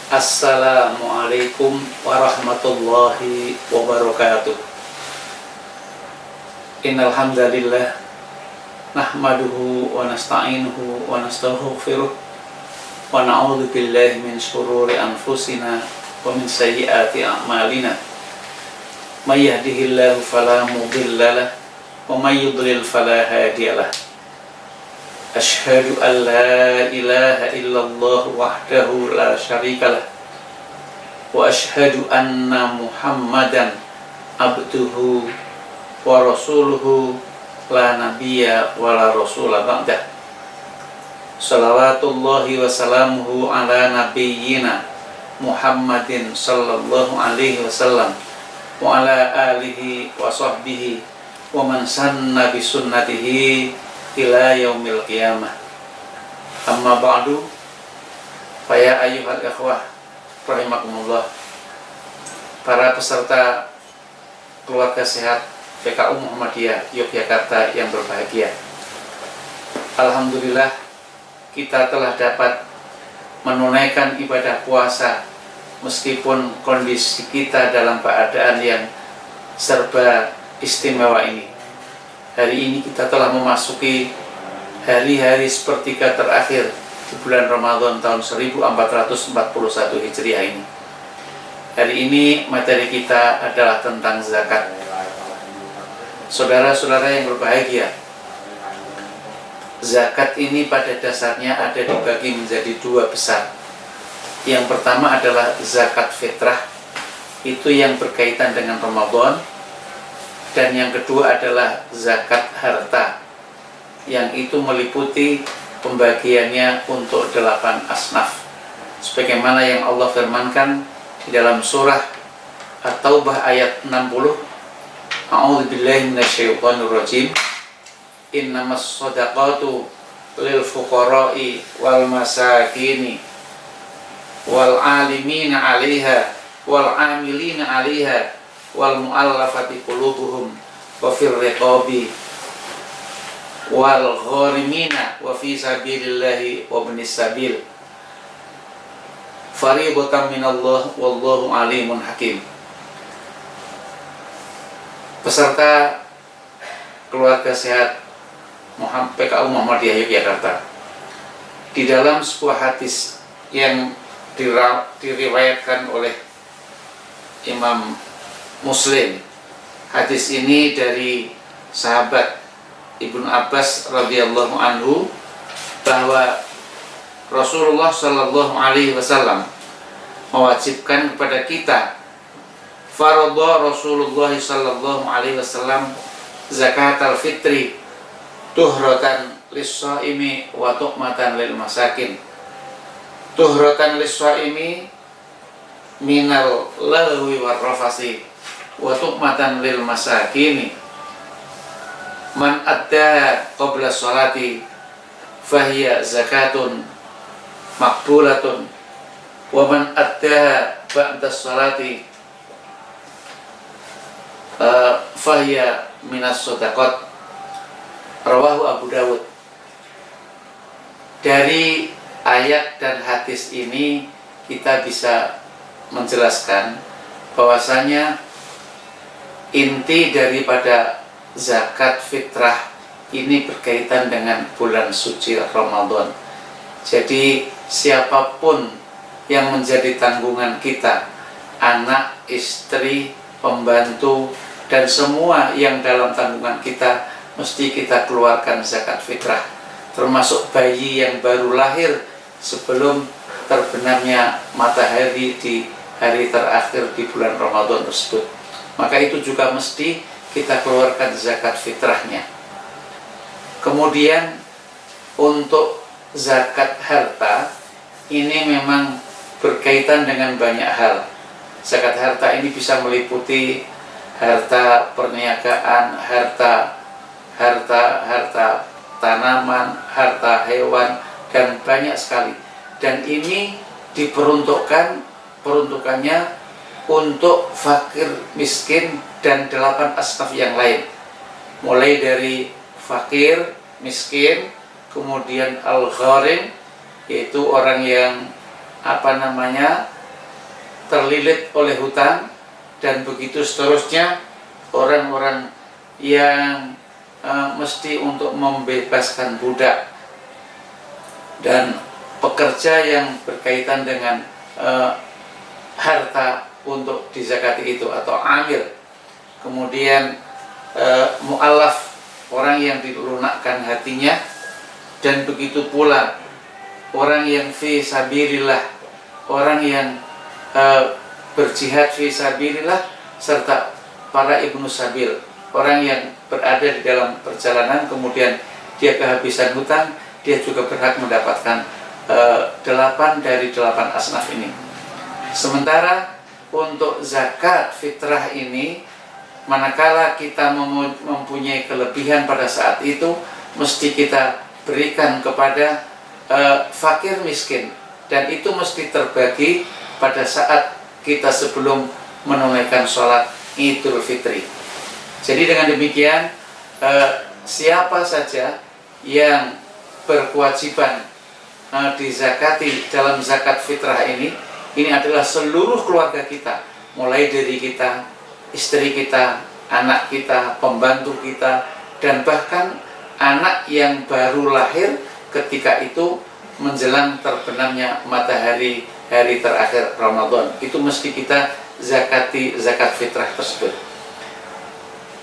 Assalamualaikum warahmatullahi wabarakatuh. Innal hamdalillah nahmaduhu wa nasta'inuhu wa nastaghfiruh wa na'udzu billahi min shururi anfusina wa min sayyiati a'malina. May yahdihillahu fala mudilla lahu wa may yudlil fala hadiyalah. Asyhadu an la ilaha illallah wahdahu la syarikalah wa asyhadu anna Muhammadan abduhu wa rasuluhu la nabiyya wa la rasula ba'dah. Salawatullahi wa salamuhu ala nabiyyina Muhammadin sallallahu alaihi wasallam wa ala alihi wa sahbihi wa man sanna bi sunnatihi ila yaumil qiyamah. Amma ba'du, fa ya ayyuhal ikhwah rahimakumullah, para peserta keluarga sehat PKU Muhammadiyah Yogyakarta yang berbahagia. Alhamdulillah, kita telah dapat menunaikan ibadah puasa meskipun kondisi kita dalam keadaan yang serba istimewa ini. Hari ini kita telah memasuki hari-hari sepertiga terakhir di bulan Ramadan tahun 1441 Hijriah ini. Hari ini materi kita adalah tentang zakat. Saudara-saudara yang berbahagia, zakat ini pada dasarnya ada dibagi menjadi dua besar. Yang pertama adalah zakat fitrah, itu yang berkaitan dengan Ramadan. Dan yang kedua adalah zakat harta, yang itu meliputi pembagiannya untuk 8 asnaf, sebagaimana yang Allah firmankan di dalam surah At-Taubah ayat 60. A'udzubillahi minasyaitonirrajim. Innamas shadaqatu lil fuqara'i wal masakini wal 'alimina 'alaiha wal 'amilina 'alaiha wal mu'allafati qulubuhum wa fir riqabi wal gharimina wa fi sabilillahi wa ibnis sabil fariidatan minallah wallahu alimun hakim. Peserta keluarga sehat PKU Muhammadiyah Yogyakarta, di dalam sebuah hadis yang diriwayatkan oleh Imam Muslim, hadis ini dari sahabat Ibnu Abbas radhiyallahu anhu, bahwa Rasulullah sallallahu alaihi wasallam mewajibkan kepada kita, faradha Rasulullah sallallahu alaihi wasallam zakatal fitri tuhratan lis-shaimi wa tu'matan lil masakin. Tuhratan lis-shaimi minal lahwi war rafasi wa tu'matan lil masakini. Man adda qabla sholati fahiya zakatun maqbulatun wa man adda ba'da sholati fahiya minas shadaqat. Rawahu Abu Dawud. Dari ayat dan hadis ini kita bisa menjelaskan bahwasanya inti daripada zakat fitrah ini berkaitan dengan bulan suci Ramadan. Jadi siapapun yang menjadi tanggungan kita, anak, istri, pembantu, dan semua yang dalam tanggungan kita, mesti kita keluarkan zakat fitrah, termasuk bayi yang baru lahir sebelum terbenamnya matahari di hari terakhir di bulan Ramadan tersebut. Maka itu juga mesti kita keluarkan zakat fitrahnya. Kemudian untuk zakat harta ini memang berkaitan dengan banyak hal. Zakat harta ini bisa meliputi harta perniagaan, harta tanaman, harta hewan, dan banyak sekali. Dan ini peruntukannya untuk fakir, miskin, dan 8 asnaf yang lain. Mulai dari fakir, miskin, kemudian al-gharim, yaitu orang yang terlilit oleh hutang, dan begitu seterusnya. Orang-orang yang mesti untuk membebaskan budak, dan pekerja yang berkaitan dengan harta untuk dizakati itu atau amil. Kemudian mu'alaf, orang yang dilunakkan hatinya, dan begitu pula orang yang fi sabilillah, orang yang berjihad fi sabilillah, serta para ibnu sabil, orang yang berada di dalam perjalanan kemudian dia kehabisan hutang, dia juga berhak mendapatkan 8 dari 8 asnaf ini. Sementara untuk zakat fitrah ini, manakala kita mempunyai kelebihan pada saat itu, mesti kita berikan kepada fakir miskin, dan itu mesti terbagi pada saat kita sebelum menunaikan sholat Idul Fitri. Jadi dengan demikian, siapa saja yang berkewajiban dizakati dalam zakat fitrah ini adalah seluruh keluarga kita, mulai dari kita, istri kita, anak kita, pembantu kita, dan bahkan anak yang baru lahir ketika itu menjelang terbenamnya matahari hari terakhir Ramadan. Itu mesti kita zakati zakat fitrah tersebut.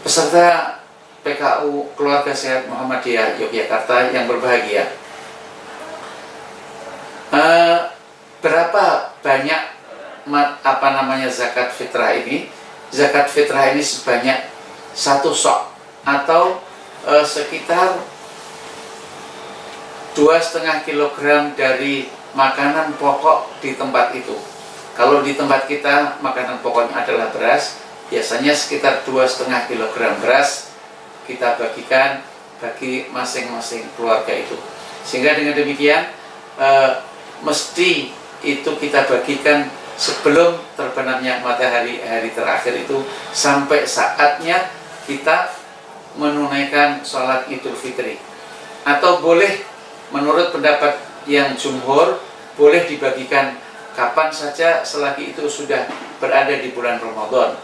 Peserta PKU Keluarga Sehat Muhammadiyah Yogyakarta yang berbahagia, berapa banyak zakat fitrah ini? Zakat fitrah ini sebanyak 1 sok atau sekitar 2,5 kilogram dari makanan pokok di tempat itu. Kalau di tempat kita makanan pokoknya adalah beras, biasanya sekitar 2,5 kilogram beras kita bagikan bagi masing-masing keluarga itu. Sehingga dengan demikian mesti itu kita bagikan sebelum terbenamnya matahari hari terakhir itu, sampai saatnya kita menunaikan sholat Idul Fitri. Atau boleh, menurut pendapat yang jumhur, boleh dibagikan kapan saja selagi itu sudah berada di bulan Ramadan.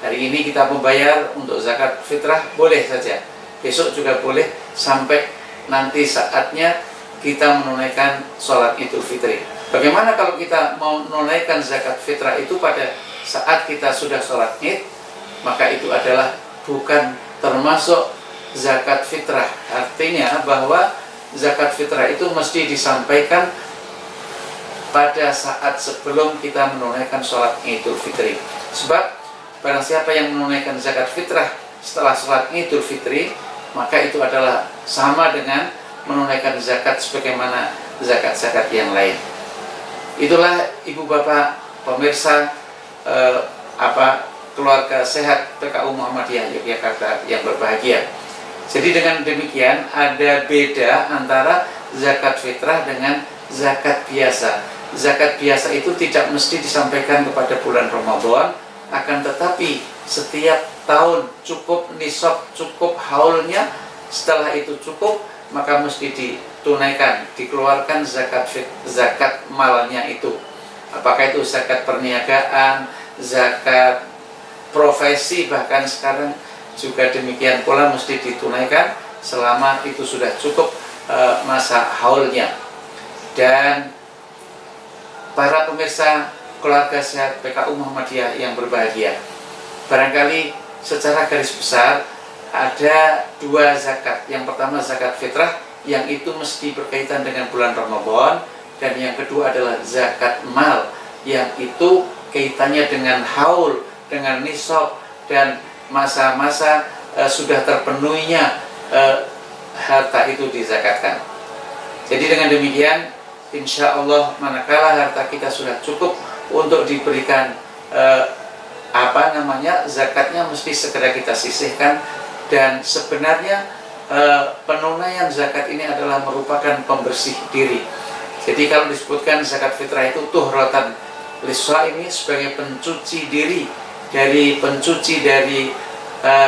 Hari ini kita membayar untuk zakat fitrah, boleh saja. Besok juga boleh, sampai nanti saatnya kita menunaikan sholat Idul Fitri. Bagaimana kalau kita mau menunaikan zakat fitrah itu pada saat kita sudah sholat Id? Maka itu adalah bukan termasuk zakat fitrah. Artinya bahwa zakat fitrah itu mesti disampaikan pada saat sebelum kita menunaikan sholat Idul Fitri. Sebab barang siapa yang menunaikan zakat fitrah setelah sholat Idul Fitri, maka itu adalah sama dengan menunaikan zakat sebagaimana zakat-zakat yang lain. Itulah ibu bapak pemirsa Keluarga Sehat PKU Muhammadiyah Yogyakarta yang berbahagia. Jadi dengan demikian ada beda antara zakat fitrah dengan zakat biasa. Zakat biasa itu tidak mesti disampaikan kepada bulan Ramadan, akan tetapi setiap tahun cukup nisab, cukup haulnya, setelah itu cukup, maka mesti ditunaikan, dikeluarkan zakat malnya itu. Apakah itu zakat perniagaan, zakat profesi, bahkan sekarang juga demikian pula mesti ditunaikan selama itu sudah cukup masa haulnya. Dan para pemirsa Keluarga Sehat PKU Muhammadiyah yang berbahagia, barangkali secara garis besar ada 2 zakat. Yang pertama zakat fitrah, yang itu mesti berkaitan dengan bulan Ramadan, dan yang kedua adalah zakat mal, yang itu kaitannya dengan haul, dengan nisab, dan masa-masa sudah terpenuhinya harta itu dizakatkan. Jadi dengan demikian, insya Allah manakala harta kita sudah cukup untuk diberikan zakatnya, mesti segera kita sisihkan. Dan sebenarnya penunaian zakat ini adalah merupakan pembersih diri. Jadi kalau disebutkan zakat fitrah itu tuhratan lis-shaimi, sebagai pencuci diri, pencuci dari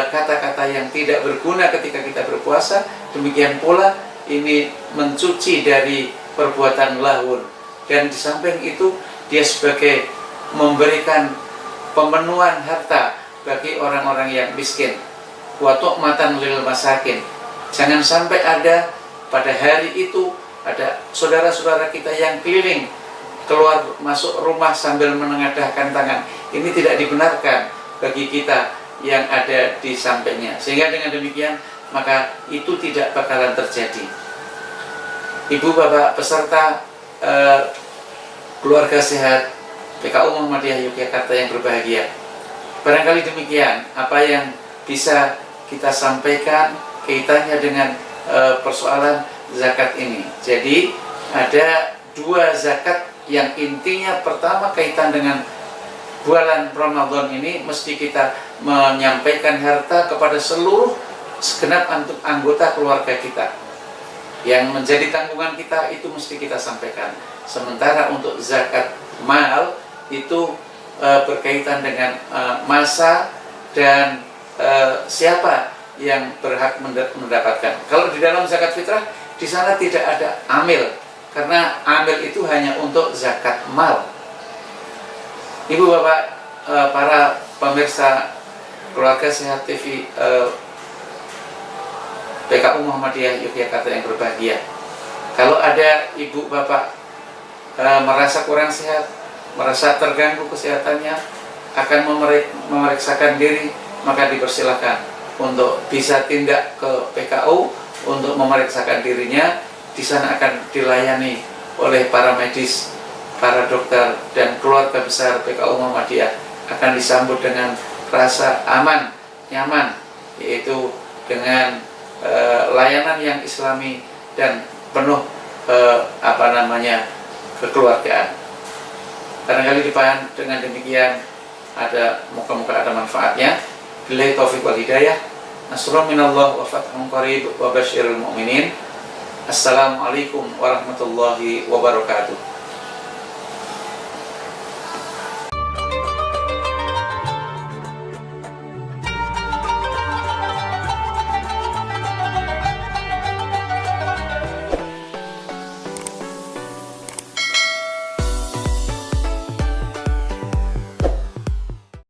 kata-kata yang tidak berguna ketika kita berpuasa. Demikian pula ini mencuci dari perbuatan lahun, dan di samping itu dia sebagai memberikan pemenuhan harta bagi orang-orang yang miskin. Wa tu'matan lil masakin. Jangan sampai ada pada hari itu ada saudara-saudara kita yang keliling keluar masuk rumah sambil menengadahkan tangan. Ini tidak dibenarkan bagi kita yang ada di sampingnya. Sehingga dengan demikian maka itu tidak bakalan terjadi. Ibu bapak peserta keluarga sehat PKU Muhammadiyah Yogyakarta yang berbahagia, barangkali demikian apa yang bisa kita sampaikan kaitannya dengan persoalan zakat ini. Jadi ada dua zakat yang intinya pertama kaitan dengan bulan Ramadan ini, mesti kita menyampaikan harta kepada seluruh segenap anggota keluarga kita. Yang menjadi tanggungan kita itu mesti kita sampaikan. Sementara untuk zakat mal itu berkaitan dengan masa dan siapa yang berhak mendapatkan. Kalau di dalam zakat fitrah di sana tidak ada amil, karena amil itu hanya untuk zakat mal. Ibu bapak para pemirsa keluarga sehat TV PKU Muhammadiyah Yogyakarta yang berbahagia, kalau ada ibu bapak merasa kurang sehat, merasa terganggu kesehatannya, akan memeriksakan diri, maka dipersilakan untuk bisa tindak ke PKU untuk memeriksakan dirinya. Di sana akan dilayani oleh para medis, para dokter, dan keluarga besar PKU Muhammadiyah akan disambut dengan rasa aman, nyaman, yaitu dengan layanan yang islami dan penuh kekeluargaan. Barangkali dengan demikian moga-moga ada manfaatnya. Billahi taufiq wal hidayah. Nasrun minallah wa fathun qarib wa basyiril mu'minin. Assalamualaikum warahmatullahi wabarakatuh.